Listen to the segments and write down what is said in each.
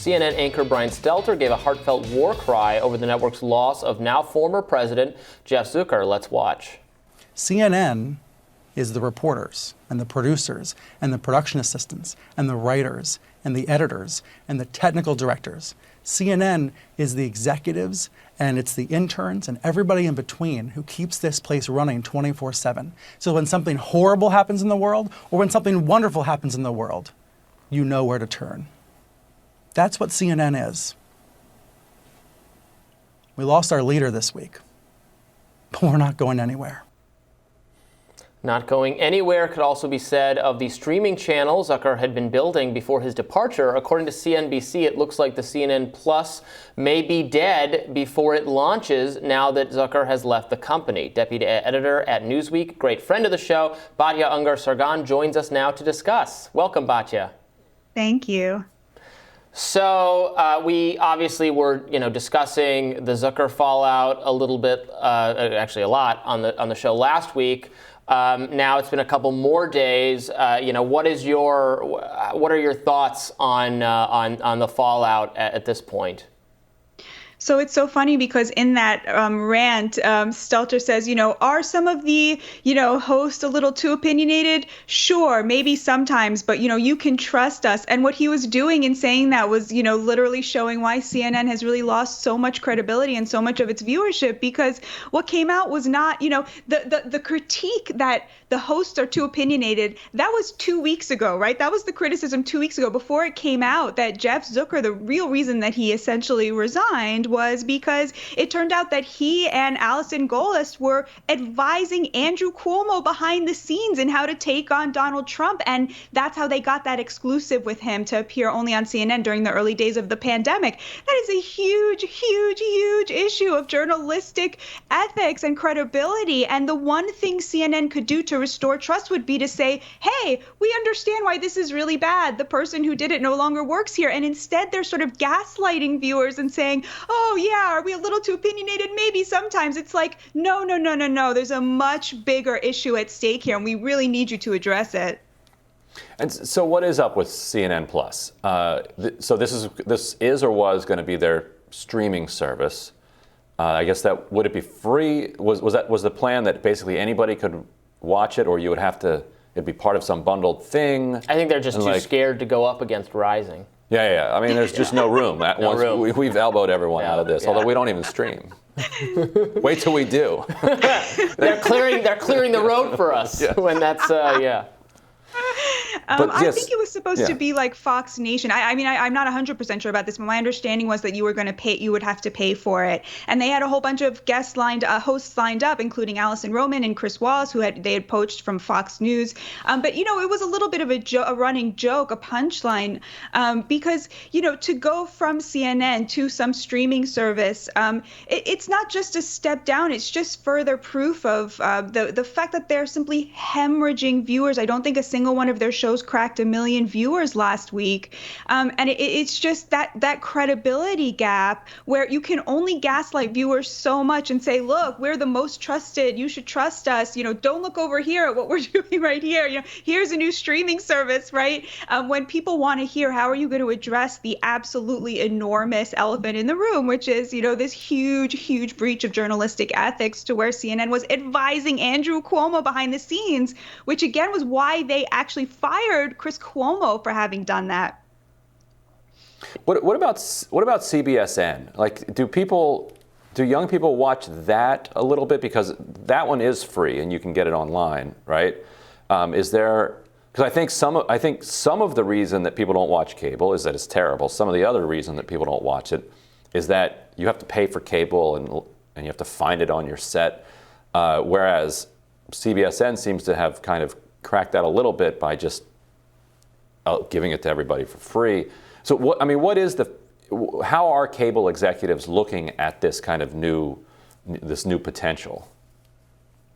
CNN anchor Brian Stelter gave a heartfelt war cry over the network's loss of now former President Jeff Zucker. Let's watch. CNN is the reporters and the producers and the production assistants and the writers and the editors and the technical directors. CNN is the executives and it's the interns and everybody in between who keeps this place running 24/7. So when something horrible happens in the world or when something wonderful happens in the world, you know where to turn. That's what CNN is. We lost our leader this week, but we're not going anywhere. Not going anywhere could also be said of the streaming channel Zucker had been building before his departure. According to CNBC, it looks like the CNN Plus may be dead before it launches now that Zucker has left the company. Deputy editor at Newsweek, great friend of the show, Batya Ungar-Sargon, joins us now to discuss. Welcome, Batya. Thank you. So we obviously were, discussing the Zucker fallout a little bit, actually a lot on the show last week. Now it's been a couple more days. What are your thoughts on the fallout at this point? So it's so funny because in that rant, Stelter says, are some of the, hosts a little too opinionated? Sure, maybe sometimes, but, you can trust us. And what he was doing in saying that was, literally showing why CNN has really lost so much credibility and so much of its viewership, because what came out was not, the critique that the hosts are too opinionated, that was 2 weeks ago, right? That was the criticism 2 weeks ago before it came out that Jeff Zucker, the real reason that he essentially resigned was because it turned out that he and Allison Gollust were advising Andrew Cuomo behind the scenes in how to take on Donald Trump. And that's how they got that exclusive with him to appear only on CNN during the early days of the pandemic. That is a huge, huge, huge issue of journalistic ethics and credibility. And the one thing CNN could do to restore trust would be to say, hey, we understand why this is really bad. The person who did it no longer works here. And instead, they're sort of gaslighting viewers and saying, oh, yeah, are we a little too opinionated? Maybe sometimes. It's like, no. There's a much bigger issue at stake here, and we really need you to address it. And so what is up with CNN Plus? So this is or was going to be their streaming service. I guess that, would it be free? Was the plan that basically anybody could watch it, or you would have to, it'd be part of some bundled thing? I think they're just too scared to go up against Rising. Yeah. I mean, there's just no room. We've elbowed everyone out of this, although we don't even stream. Wait till we do. They're clearing the road for us when that's I think it was supposed to be like Fox Nation. I'm not 100% sure about this, but my understanding was that you would have to pay for it. And they had a whole bunch of hosts lined up, including Allison Roman and Chris Wallace, they had poached from Fox News. But it was a little bit of a running joke, a punchline, because to go from CNN to some streaming service, it's not just a step down. It's just further proof of the fact that they're simply hemorrhaging viewers. I don't think a single one of their shows cracked 1 million viewers last week. And it's just that credibility gap where you can only gaslight viewers so much and say, look, we're the most trusted. You should trust us. Don't look over here at what we're doing right here. Here's a new streaming service, right? When people want to hear, how are you going to address the absolutely enormous elephant in the room, which is, this huge, huge breach of journalistic ethics to where CNN was advising Andrew Cuomo behind the scenes, which again was why they actually fired Chris Cuomo for having done that. What about CBSN? Like, do young people watch that a little bit, because that one is free and you can get it online, right? Is there? Because I think some of the reason that people don't watch cable is that it's terrible. Some of the other reason that people don't watch it is that you have to pay for cable and you have to find it on your set, whereas CBSN seems to have kind of cracked that a little bit by just giving it to everybody for free. So how are cable executives looking at this kind of new potential?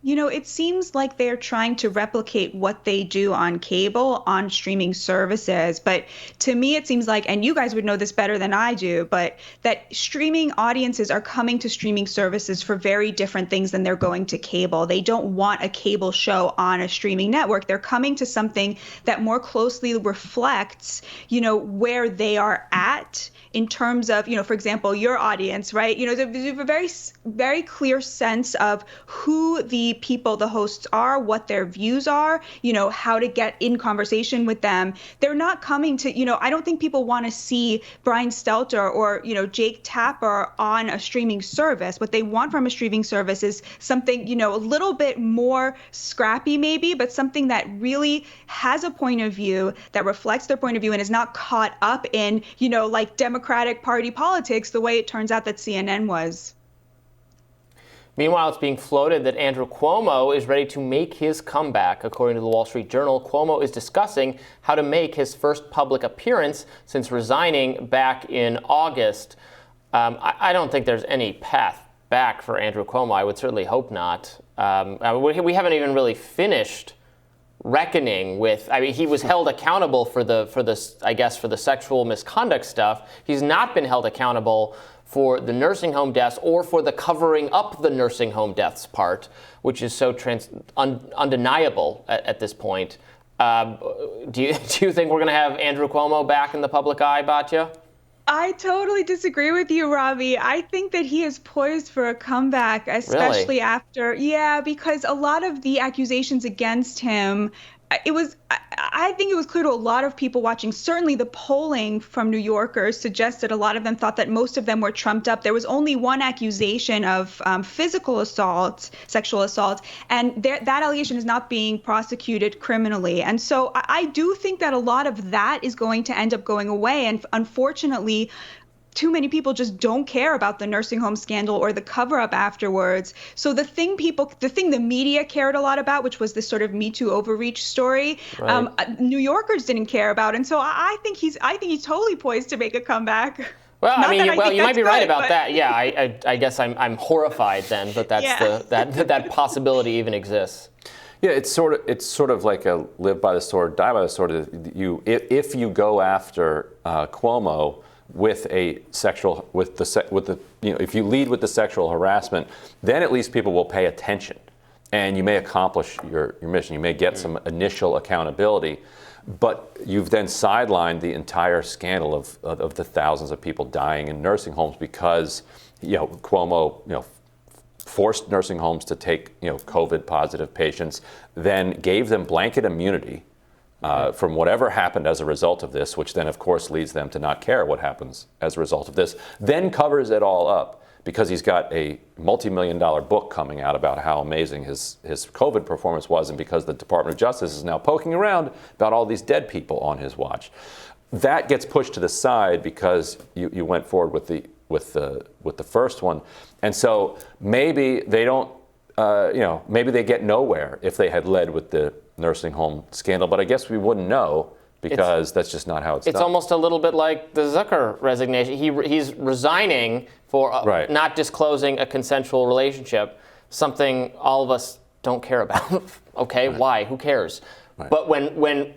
It seems like they're trying to replicate what they do on cable, on streaming services. But to me, it seems like, and you guys would know this better than I do, but that streaming audiences are coming to streaming services for very different things than they're going to cable. They don't want a cable show on a streaming network. They're coming to something that more closely reflects, where they are at in terms of, for example, your audience, right? They have a very, very clear sense of who the people, the hosts are, what their views are, how to get in conversation with them. They're not coming to, I don't think people want to see Brian Stelter or, Jake Tapper on a streaming service. What they want from a streaming service is something, a little bit more scrappy maybe, but something that really has a point of view, that reflects their point of view and is not caught up in, like Democratic Party politics the way it turns out that CNN was. Meanwhile, it's being floated that Andrew Cuomo is ready to make his comeback. According to the Wall Street Journal, Cuomo is discussing how to make his first public appearance since resigning back in August. I don't think there's any path back for Andrew Cuomo. I would certainly hope not. We haven't even really finished reckoning with. He was held accountable for the sexual misconduct stuff. He's not been held accountable for the nursing home deaths or for the covering up the nursing home deaths part, which is so undeniable at this point. Do you think we're going to have Andrew Cuomo back in the public eye, Batya? I totally disagree with you, Robbie. I think that he is poised for a comeback, especially after, because a lot of the accusations against him, I think it was clear to a lot of people watching. Certainly the polling from New Yorkers suggested a lot of them thought that most of them were trumped up. There was only one accusation of physical assault, sexual assault, and that allegation is not being prosecuted criminally. And so I do think that a lot of that is going to end up going away. And unfortunately, too many people just don't care about the nursing home scandal or the cover-up afterwards. So the thing the media cared a lot about, which was this sort of Me Too overreach story, right, New Yorkers didn't care about. And so I think he's totally poised to make a comeback. Well, you might be right about that. Yeah, I guess I'm horrified then, but that possibility even exists. Yeah, it's sort of like a live by the sword, die by the sword. If you go after Cuomo with if you lead with the sexual harassment, then at least people will pay attention, and you may accomplish your mission. You may get some initial accountability, but you've then sidelined the entire scandal of the thousands of people dying in nursing homes because Cuomo forced nursing homes to take COVID positive patients, then gave them blanket immunity from whatever happened as a result of this, which then, of course, leads them to not care what happens as a result of this, then covers it all up because he's got a multi-million-dollar book coming out about how amazing his COVID performance was, and because the Department of Justice is now poking around about all these dead people on his watch. That gets pushed to the side because you went forward with the first one, and so maybe they don't. Maybe they get nowhere if they had led with the nursing home scandal, but I guess we wouldn't know because that's just not how it's done. It's almost a little bit like the Zucker resignation. He's resigning for not disclosing a consensual relationship, something all of us don't care about. Okay, right. Why? Who cares? Right. But when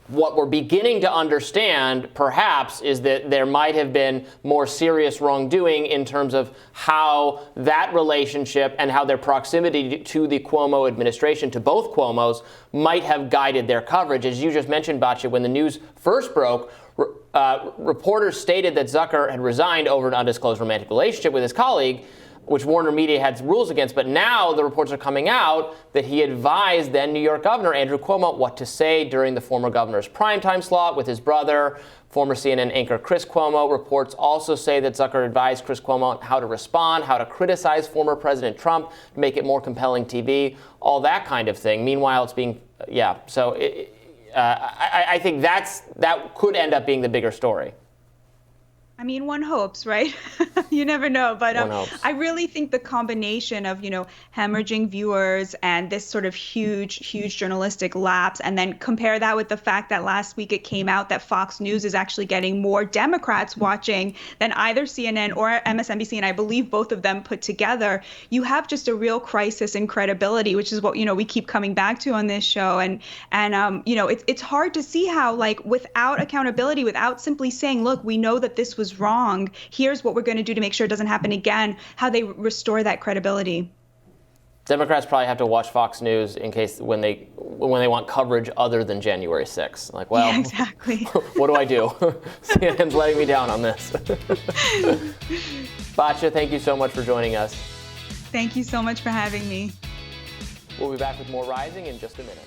what we're beginning to understand, perhaps, is that there might have been more serious wrongdoing in terms of how that relationship and how their proximity to the Cuomo administration, to both Cuomos, might have guided their coverage. As you just mentioned, Batya, when the news first broke, reporters stated that Zucker had resigned over an undisclosed romantic relationship with his colleague, which Warner Media had rules against. But now the reports are coming out that he advised then New York Governor Andrew Cuomo what to say during the former governor's primetime slot with his brother, former CNN anchor Chris Cuomo. Reports also say that Zucker advised Chris Cuomo on how to respond, how to criticize former President Trump to make it more compelling TV, all that kind of thing. Meanwhile, it's being, I think that could end up being the bigger story. I mean, one hopes, right? You never know. But One hopes. I really think the combination of, hemorrhaging viewers and this sort of huge journalistic lapse, and then compare that with the fact that last week it came out that Fox News is actually getting more Democrats watching than either CNN or MSNBC, and I believe both of them put together. You have just a real crisis in credibility, which is what, we keep coming back to on this show. And it's hard to see how, like, without accountability, without simply saying, look, we know that this was wrong, here's what we're going to do to make sure it doesn't happen again, how they restore that credibility. Democrats probably have to watch Fox News in case when they want coverage other than January 6th. Like, well, Yeah, exactly. What do I do? CNN's letting me down on this. Batya, thank you so much for joining us. Thank you so much for having me. We'll be back with more Rising in just a minute.